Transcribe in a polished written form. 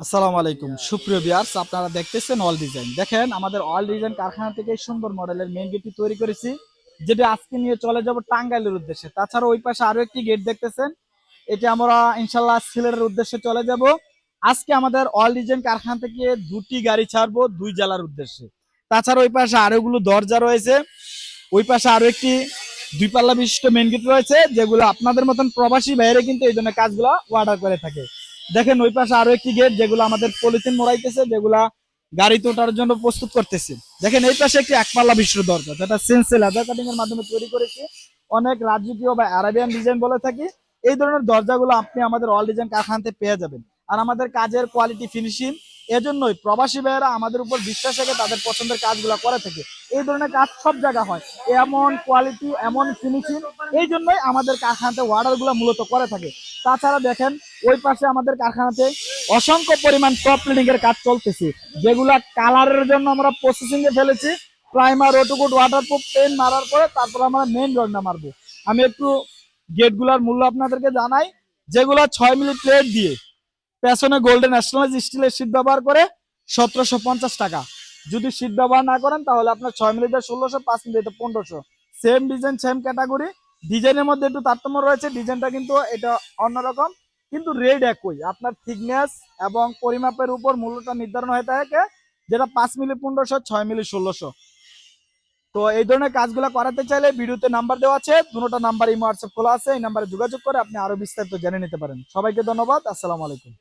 আসসালামু আলাইকুম সুপ্রিয় ভিউয়ার্স, আপনারা দেখতেছেন অল ডিজাইন। দেখেন আমাদের অল ডিজাইন কারখানা থেকে সুন্দর মডেলের মেইন গেটটি তৈরি করেছি, যেটা আজকে নিয়ে চলে যাব টাঙ্গাইলের উদ্দেশ্যে। তাছাড়া ওই পাশে আরো একটি গেট দেখতেছেন, এটা আমরা ইনশাল্লাহ সিলেটের উদ্দেশ্যে চলে যাব। আজকে আমাদের অল ডিজাইন কারখানা থেকে দুটি গাড়ি ছাড়বো দুই জেলার উদ্দেশ্যে। তাছাড়া ওই পাশে আরোগুলো দরজা রয়েছে, ওই পাশে আরো একটি দুই পাল্লা বিশিষ্ট মেন গেট রয়েছে, যেগুলো আপনাদের মতন প্রবাসী বাইরে কিন্তু এই ধরনের কাজগুলো অর্ডার করে থাকে। দেখেন ওই পাশে আরো একটি গেট, যেগুলো আমাদের পলিথিন মোড়াইতেছে, যেগুলা গাড়িতে ওঠার জন্য প্রস্তুত করতেছে। দেখেন এই পাশে একটি এক পাল্লা বিশিষ্ট দরজা, যেটা সেন্সি লেদার কাটিং এর মাধ্যমে তৈরি করেছি। অনেক রাজকীয় বা আরাবিয়ান ডিজাইন বলে থাকি। এই ধরনের দরজাগুলো আপনি আমাদের অল ডিজাইন কারখানাতে পেয়ে যাবেন। আর আমাদের কাজের কোয়ালিটি ফিনিশিং, এজন্যই প্রবাসী ভাইয়েরা আমাদের উপর বিশ্বাস রেখে তাদের পছন্দের কাজগুলো করে থাকে। এই ধরনের কাজ সব জায়গা হয়, এমন কোয়ালিটি এমন ফিনিশিং, এই জন্যই আমাদের কারখানাতে অর্ডার গুলো মূলত করে থাকে। তাছাড়া দেখেন ওই পাশে আমাদের কারখানাতে অসংখ্য পরিমাণ টপ প্লেটিং এর কাজ চলতেছে, যেগুলা কালারের জন্য আমরা প্রসেসিং এ ফেলেছি। প্রাইমার ওটুকুট ওয়াটারপ্রুফ পেন্ট মারার পরে তারপর আমরা মেইন রংটা মারবো। আমি একটু গেটগুলার মূল্য আপনাদেরকে জানাই। যেগুলা 6 মিলি প্লেট দিয়ে পেছনে গোল্ডেন ন্যাশনাল স্টিলের শীট ব্যবহার করে 1750 টাকা। যদি শীট ব্যবহার না করেন তাহলে আপনার 6 মিলিতে 1600, 5 মিলিতে 1500। সেম ডিজাইন সেম ক্যাটাগরি, ডিজাইনের মধ্যে একটু তারতম্য রয়েছে, ডিজাইনটা কিন্তু এটা অন্যরকম, কিন্তু রেড একই। আপনার থিকনেস এবং পরিমাপের উপর মূল্যটা নির্ধারণ হয়ে থাকে, যেটা 5 মিলি 1500, 6 মিলি 1600। তো এই ধরনের কাজগুলো করাতে চাইলে ভিডিওতে নাম্বার দেওয়া আছে, দুটো নাম্বার ইমো হোয়াটসঅ্যাপ খোলা আছে, এই নাম্বারে যোগাযোগ করে আপনি আরো বিস্তারিত জেনে নিতে পারেন। সবাইকে ধন্যবাদ, আসসালামু আলাইকুম।